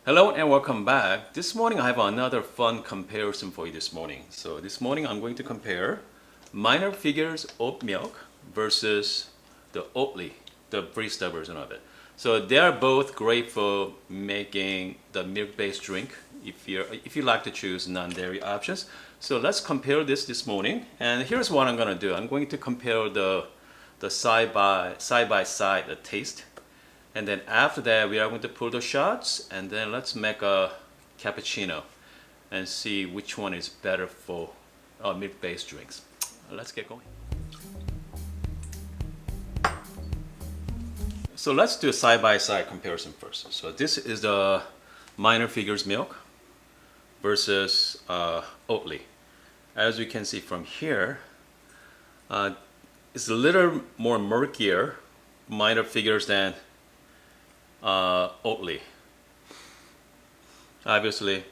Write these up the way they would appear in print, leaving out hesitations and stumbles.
Hello and welcome back. This morning I have another fun comparison for you this morning. So this morning I'm going to compare Minor Figures oat milk versus the Oatly, the barista version of it. So they are both great for making the milk-based drink if you like to choose non-dairy options. So let's compare this morning. And here's what I'm gonna do. I'm going to compare the side by side the taste, and then after that, we are going to pull the shots, and then let's make a cappuccino and see which one is better for milk-based drinks. Let's get going. So let's do a side-by-side comparison first. So this is the Minor Figures milk versus Oatly. As you can see from here, it's a little more murkier Minor Figures than Oatly. Obviously,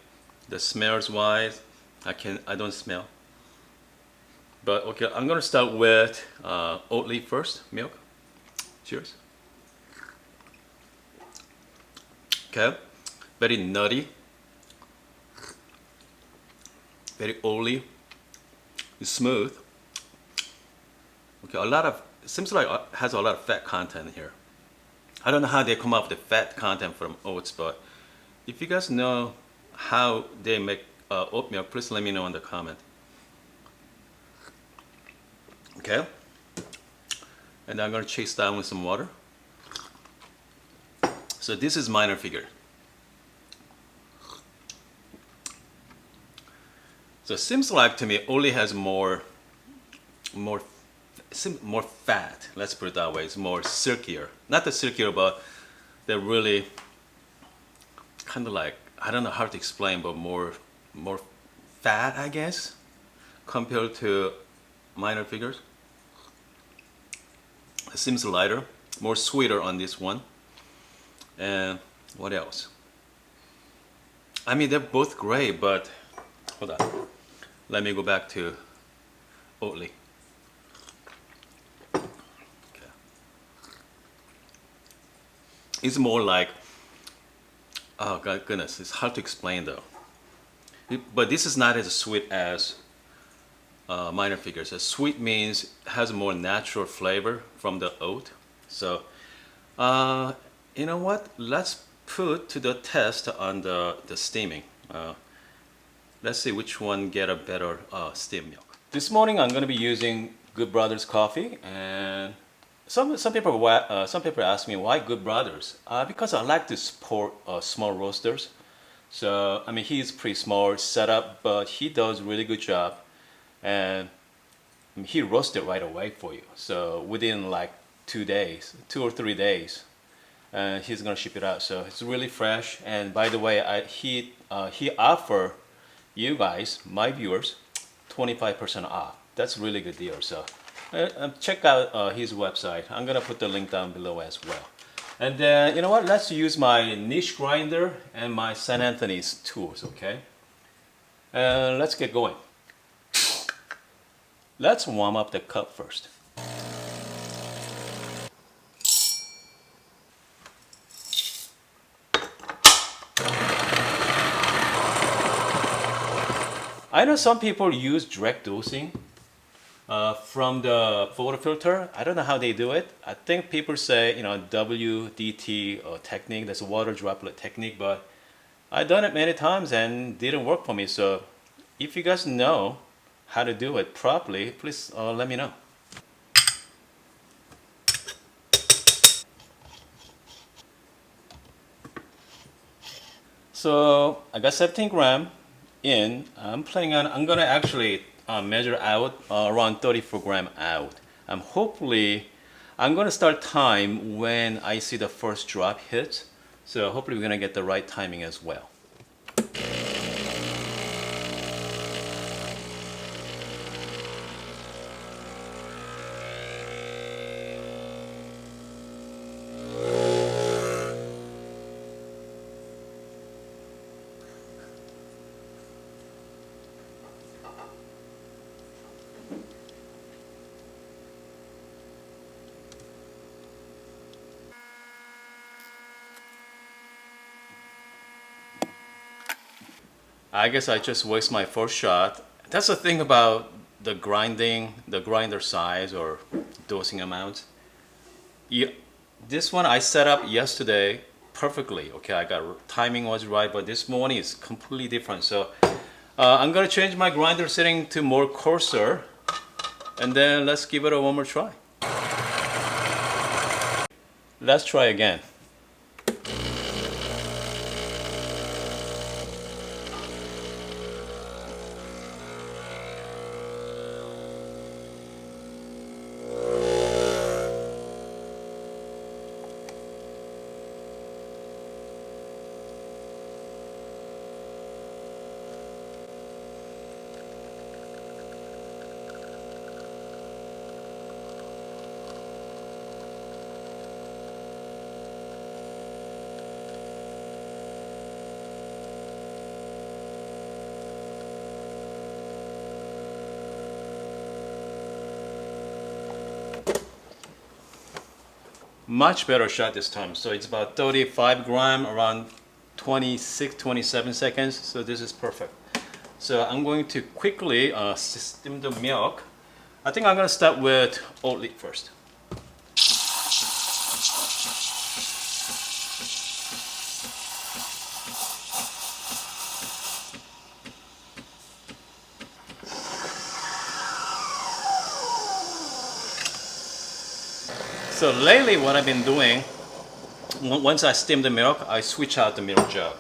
the smells wise, I don't smell. But okay, I'm gonna start with Oatly first, milk. Cheers. Okay, very nutty, very oily, smooth. Okay, it seems like it has a lot of fat content here. I don't know how they come up with the fat content from oats, but if you guys know how they make oat milk, please let me know in the comment. Okay, and I'm gonna chase that with some water. So this is Minor Figure. So it seems like to me Oatly has more more fat. Let's put it that way. It's more silkier. Not the silkier, but they're really kind of like, I don't know how to explain, but more fat, I guess, compared to Minor Figures. It seems lighter, more sweeter on this one. And what else? I mean, they're both great, but hold on. Let me go back to Oatly. Okay. It's more like, oh God, goodness, it's hard to explain though. But this is not as sweet as Minor Figures. As sweet means it has a more natural flavor from the oat. So, you know what? Let's put to the test on the steaming. Let's see which one get a better steam milk. This morning I'm going to be using Good Brothers coffee, and some people ask me why Good Brothers. Because I like to support small roasters. So I mean, he's pretty small setup, but he does a really good job, and he roasted right away for you. So within like 2 days, 2 or 3 days, and he's gonna ship it out. So it's really fresh. And by the way, he offer you guys, my viewers, 25% off. That's a really good deal. So check out his website. I'm gonna put the link down below as well. And then, you know what? Let's use my niche grinder and my St. Anthony's tools, okay? And let's get going. Let's warm up the cup first. I know some people use direct dosing from the photo filter. I don't know how they do it. I think people say, you know, WDT technique, that's a water droplet technique, but I've done it many times and didn't work for me. So if you guys know how to do it properly, please let me know. So I got 17 gram in. I'm gonna actually measure out around 34 gram out. I'm gonna start time when I see the first drop hit. So hopefully we're gonna get the right timing as well. I guess I just waste my first shot. That's the thing about the grinding, the grinder size or dosing amount. Yeah, this one I set up yesterday perfectly. Okay, I got timing was right, but this morning is completely different. So I'm gonna change my grinder setting to more coarser, and then let's give it a one more try. Let's try again. Much better shot this time. So it's about 35 gram, around 26, 27 seconds. So this is perfect. So I'm going to quickly steam the milk. I think I'm going to start with Oatly first. So lately what I've been doing, once I steam the milk, I switch out the milk jug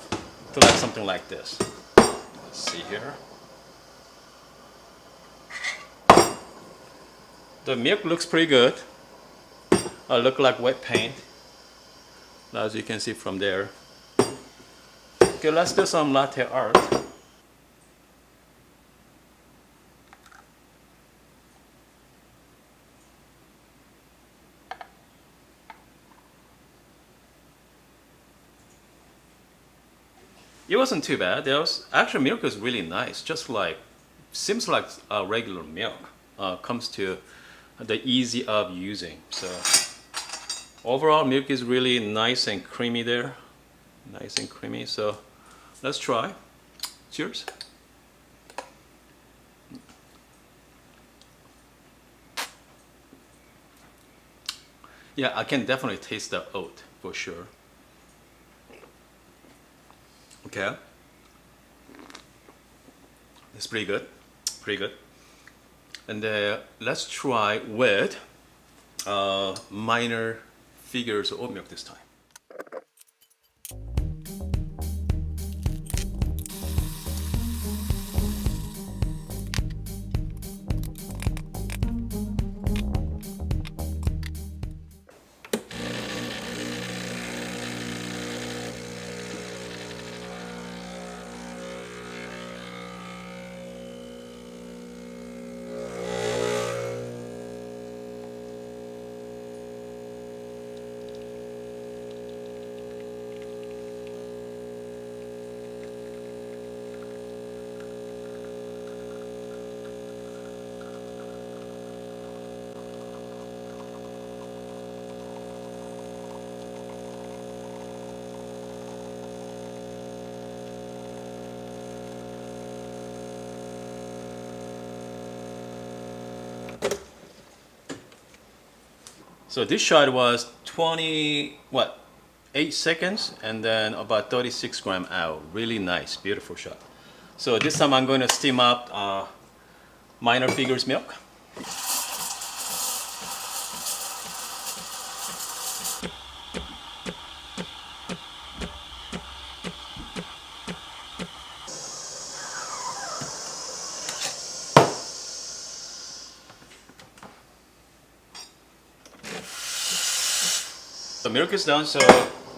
to like something like this. Let's see here. The milk looks pretty good. Look like wet paint, as you can see from there. Okay, let's do some latte art. It wasn't too bad. There was actually milk is really nice. Just like seems like regular milk. Comes to the easy of using. So overall, milk is really nice and creamy there. Nice and creamy. So let's try. Cheers. Yeah, I can definitely taste the oat for sure. Okay. It's pretty good. Pretty good. And let's try with minor figures of oat milk this time. So this shot was 8 seconds, and then about 36 gram out. Really nice, beautiful shot. So this time I'm going to steam up minor figures milk. The milk is done, so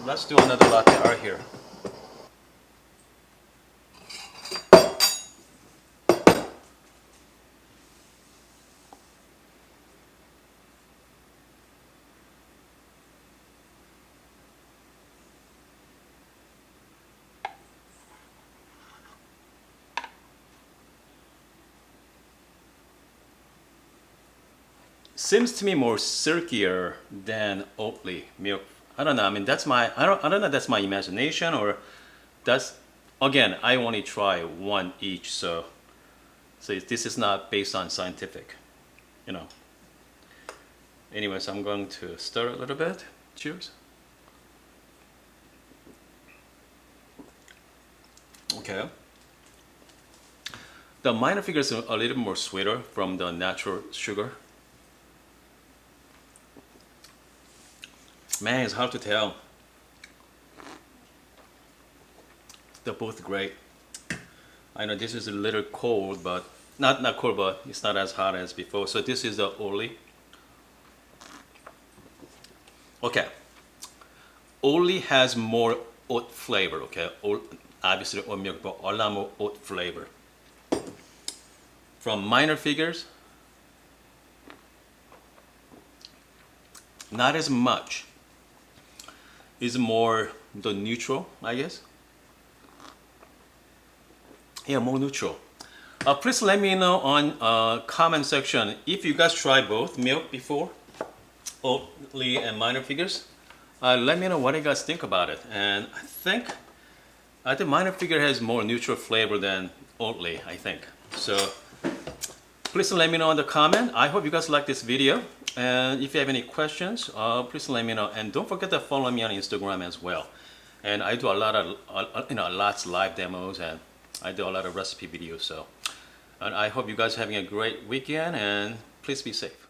let's do another latte art here. Seems to me more silkier than Oatly milk. I don't know. I mean, that's my I don't know. That's my imagination, or that's again, I only try one each, so this is not based on scientific, you know. Anyways, I'm going to stir a little bit. Cheers. Okay. The minor figures are a little more sweeter from the natural sugar. Man, it's hard to tell. They're both great. I know this is a little cold, but not cold, but it's not as hot as before. So this is the Oatly. Okay. Oatly has more oat flavor. Okay, obviously oat milk, but a lot more oat flavor. From minor figures, not as much. It's more the neutral, I guess. Yeah, more neutral. Please let me know on comment section if you guys tried both milk before, Oatly and minor figures. Let me know what you guys think about it. And I think minor figure has more neutral flavor than Oatly, I think. So please let me know in the comment. I hope you guys like this video. And if you have any questions, please let me know. And don't forget to follow me on Instagram as well. And I do a lot of, lots of live demos, and I do a lot of recipe videos. So, and I hope you guys are having a great weekend, and please be safe.